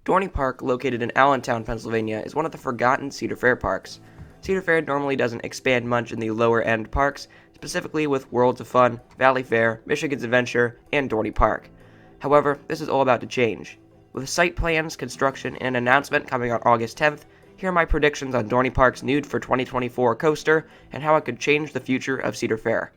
Dorney Park, located in Allentown, Pennsylvania, is one of the forgotten Cedar Fair parks. Cedar Fair normally doesn't expand much in the lower end parks, specifically with Worlds of Fun, Valley Fair, Michigan's Adventure, and Dorney Park. However, this is all about to change. With site plans, construction, and an announcement coming on August 10th, here are my predictions on Dorney Park's new for 2024 coaster and how it could change the future of Cedar Fair.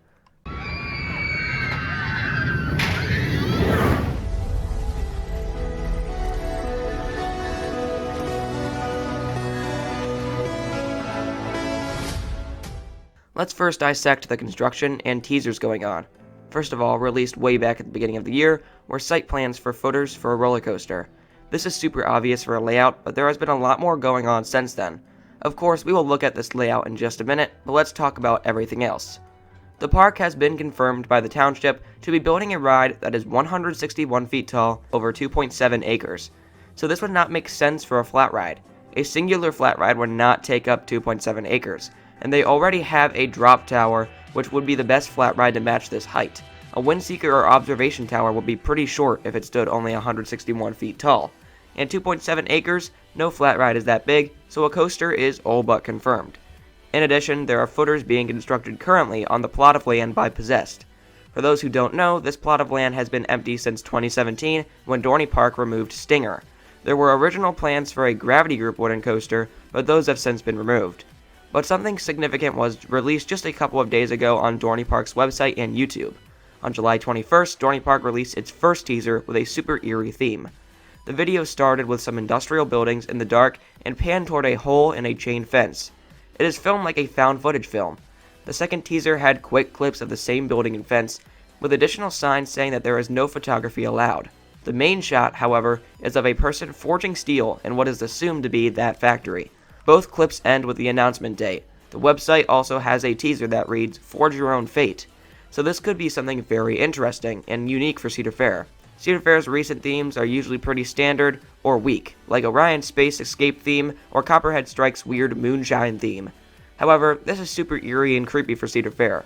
Let's first dissect the construction and teasers going on. First of all, released way back at the beginning of the year, were site plans for footers for a roller coaster. This is super obvious for a layout, but there has been a lot more going on since then. Of course, we will look at this layout in just a minute, but let's talk about everything else. The park has been confirmed by the township to be building a ride that is 161 feet tall over 2.7 acres. So this would not make sense for a flat ride. A singular flat ride would not take up 2.7 acres. And they already have a drop tower, which would be the best flat ride to match this height. A windseeker or observation tower would be pretty short if it stood only 161 feet tall. And 2.7 acres, no flat ride is that big, so a coaster is all but confirmed. In addition, there are footers being constructed currently on the plot of land by Possessed. For those who don't know, this plot of land has been empty since 2017 when Dorney Park removed Stinger. There were original plans for a Gravity Group wooden coaster, but those have since been removed. But something significant was released just a couple of days ago on Dorney Park's website and YouTube. On July 21st, Dorney Park released its first teaser with a super eerie theme. The video started with some industrial buildings in the dark and panned toward a hole in a chain fence. It is filmed like a found footage film. The second teaser had quick clips of the same building and fence, with additional signs saying that there is no photography allowed. The main shot, however, is of a person forging steel in what is assumed to be that factory. Both clips end with the announcement date. The website also has a teaser that reads, "Forge Your Own Fate." So this could be something very interesting and unique for Cedar Fair. Cedar Fair's recent themes are usually pretty standard or weak, like Orion's Space Escape theme or Copperhead Strike's weird moonshine theme. However, this is super eerie and creepy for Cedar Fair.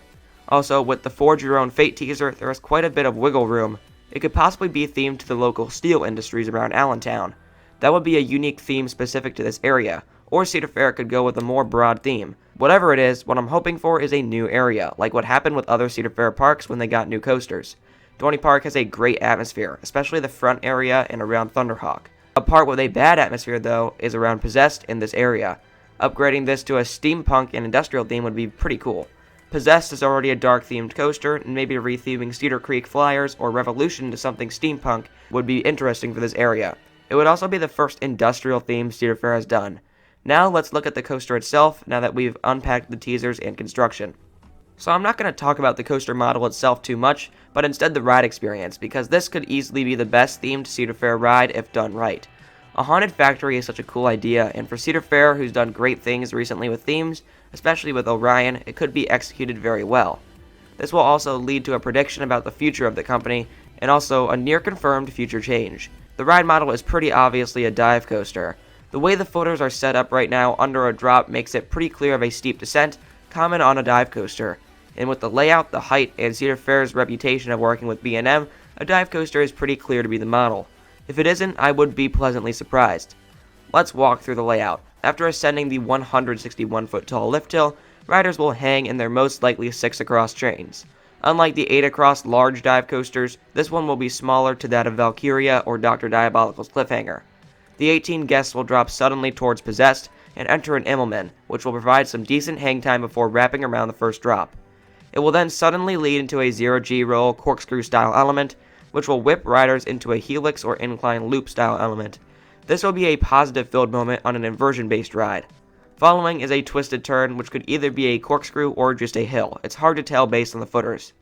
Also, with the Forge Your Own Fate teaser, there is quite a bit of wiggle room. It could possibly be themed to the local steel industries around Allentown. That would be a unique theme specific to this area. Or Cedar Fair could go with a more broad theme. Whatever it is, what I'm hoping for is a new area, like what happened with other Cedar Fair parks when they got new coasters. Dorney Park has a great atmosphere, especially the front area and around Thunderhawk. A part with a bad atmosphere, though, is around Possessed in this area. Upgrading this to a steampunk and industrial theme would be pretty cool. Possessed is already a dark-themed coaster, and maybe retheming Cedar Creek Flyers or Revolution to something steampunk would be interesting for this area. It would also be the first industrial theme Cedar Fair has done. Now let's look at the coaster itself, now that we've unpacked the teasers and construction. So I'm not going to talk about the coaster model itself too much, but instead the ride experience, because this could easily be the best themed Cedar Fair ride if done right. A haunted factory is such a cool idea, and for Cedar Fair, who's done great things recently with themes, especially with Orion, it could be executed very well. This will also lead to a prediction about the future of the company, and also a near-confirmed future change. The ride model is pretty obviously a dive coaster. The way the footers are set up right now under a drop makes it pretty clear of a steep descent, common on a dive coaster. And with the layout, the height, and Cedar Fair's reputation of working with B&M, a dive coaster is pretty clear to be the model. If it isn't, I would be pleasantly surprised. Let's walk through the layout. After ascending the 161-foot tall lift hill, riders will hang in their most likely 6-across trains. Unlike the 8-across large dive coasters, this one will be smaller to that of Valkyria or Dr. Diabolical's Cliffhanger. The 18 guests will drop suddenly towards Possessed and enter an Immelman, which will provide some decent hang time before wrapping around the first drop. It will then suddenly lead into a 0G roll corkscrew style element, which will whip riders into a helix or incline loop style element. This will be a positive filled moment on an inversion based ride. Following is a twisted turn, which could either be a corkscrew or just a hill. It's hard to tell based on the footers.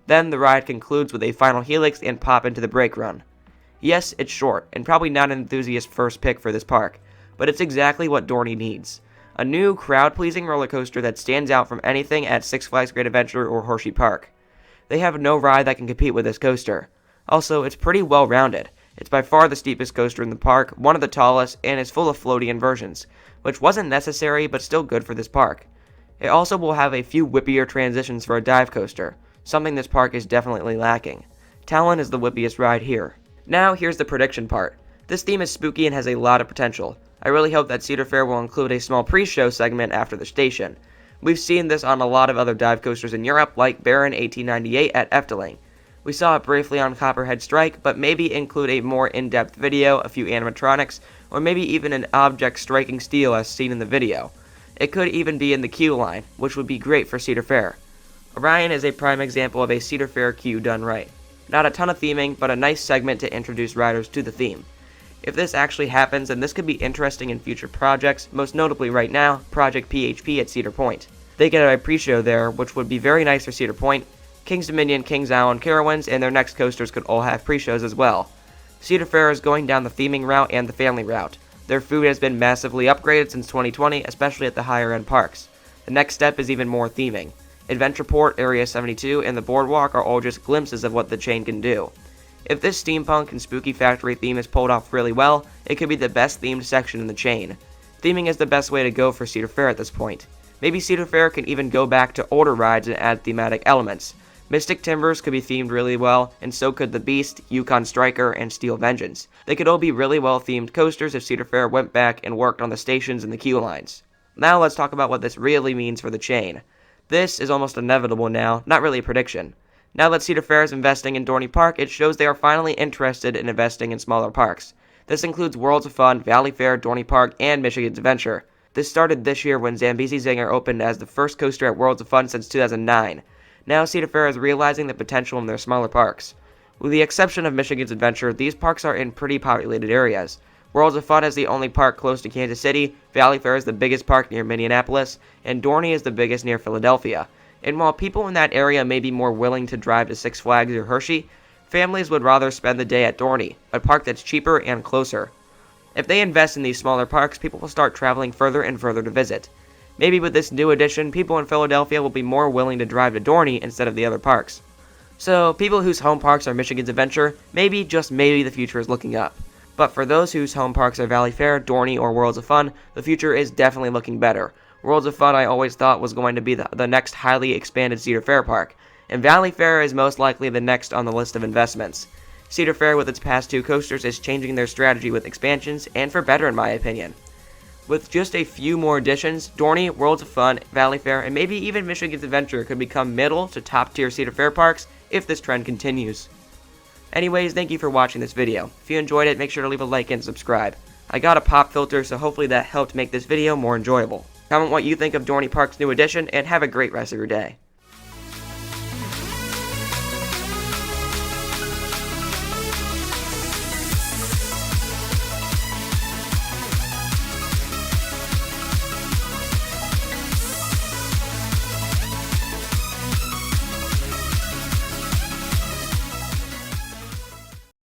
Then the ride concludes with a final helix and pop into the brake run. Yes, it's short, and probably not an enthusiast first pick for this park, but it's exactly what Dorney needs. A new, crowd-pleasing roller coaster that stands out from anything at Six Flags Great Adventure or Hershey Park. They have no ride that can compete with this coaster. Also, it's pretty well-rounded. It's by far the steepest coaster in the park, one of the tallest, and is full of floaty inversions, which wasn't necessary but still good for this park. It also will have a few whippier transitions for a dive coaster, something this park is definitely lacking. Talon is the whippiest ride here. Now here's the prediction part. This theme is spooky and has a lot of potential. I really hope that Cedar Fair will include a small pre-show segment after the station. We've seen this on a lot of other dive coasters in Europe, like Baron 1898 at Efteling. We saw it briefly on Copperhead Strike, but maybe include a more in-depth video, a few animatronics, or maybe even an object striking steel as seen in the video. It could even be in the queue line, which would be great for Cedar Fair. Orion is a prime example of a Cedar Fair queue done right. Not a ton of theming, but a nice segment to introduce riders to the theme. If this actually happens, then this could be interesting in future projects, most notably right now, Project PHP at Cedar Point. They could have a pre-show there, which would be very nice for Cedar Point. King's Dominion, Kings Island, Carowinds, and their next coasters could all have pre-shows as well. Cedar Fair is going down the theming route and the family route. Their food has been massively upgraded since 2020, especially at the higher end parks. The next step is even more theming. Adventureport, Area 72, and the Boardwalk are all just glimpses of what the chain can do. If this steampunk and spooky factory theme is pulled off really well, it could be the best themed section in the chain. Theming is the best way to go for Cedar Fair at this point. Maybe Cedar Fair can even go back to older rides and add thematic elements. Mystic Timbers could be themed really well, and so could the Beast, Yukon Striker, and Steel Vengeance. They could all be really well themed coasters if Cedar Fair went back and worked on the stations and the queue lines. Now let's talk about what this really means for the chain. This is almost inevitable now, not really a prediction. Now that Cedar Fair is investing in Dorney Park, it shows they are finally interested in investing in smaller parks. This includes Worlds of Fun, Valley Fair, Dorney Park, and Michigan's Adventure. This started this year when Zambezi Zinger opened as the first coaster at Worlds of Fun since 2009. Now Cedar Fair is realizing the potential in their smaller parks. With the exception of Michigan's Adventure, these parks are in pretty populated areas. Worlds of Fun is the only park close to Kansas City, Valley Fair is the biggest park near Minneapolis, and Dorney is the biggest near Philadelphia. And while people in that area may be more willing to drive to Six Flags or Hershey, families would rather spend the day at Dorney, a park that's cheaper and closer. If they invest in these smaller parks, people will start traveling further and further to visit. Maybe with this new addition, people in Philadelphia will be more willing to drive to Dorney instead of the other parks. So, people whose home parks are Michigan's Adventure, maybe, just maybe, the future is looking up. But for those whose home parks are Valley Fair, Dorney, or Worlds of Fun, the future is definitely looking better. Worlds of Fun I always thought was going to be the next highly expanded Cedar Fair park, and Valley Fair is most likely the next on the list of investments. Cedar Fair with its past two coasters is changing their strategy with expansions, and for better in my opinion. With just a few more additions, Dorney, Worlds of Fun, Valley Fair, and maybe even Michigan's Adventure could become middle to top tier Cedar Fair parks if this trend continues. Anyways, thank you for watching this video. If you enjoyed it, make sure to leave a like and subscribe. I got a pop filter, so hopefully that helped make this video more enjoyable. Comment what you think of Dorney Park's new addition, and have a great rest of your day.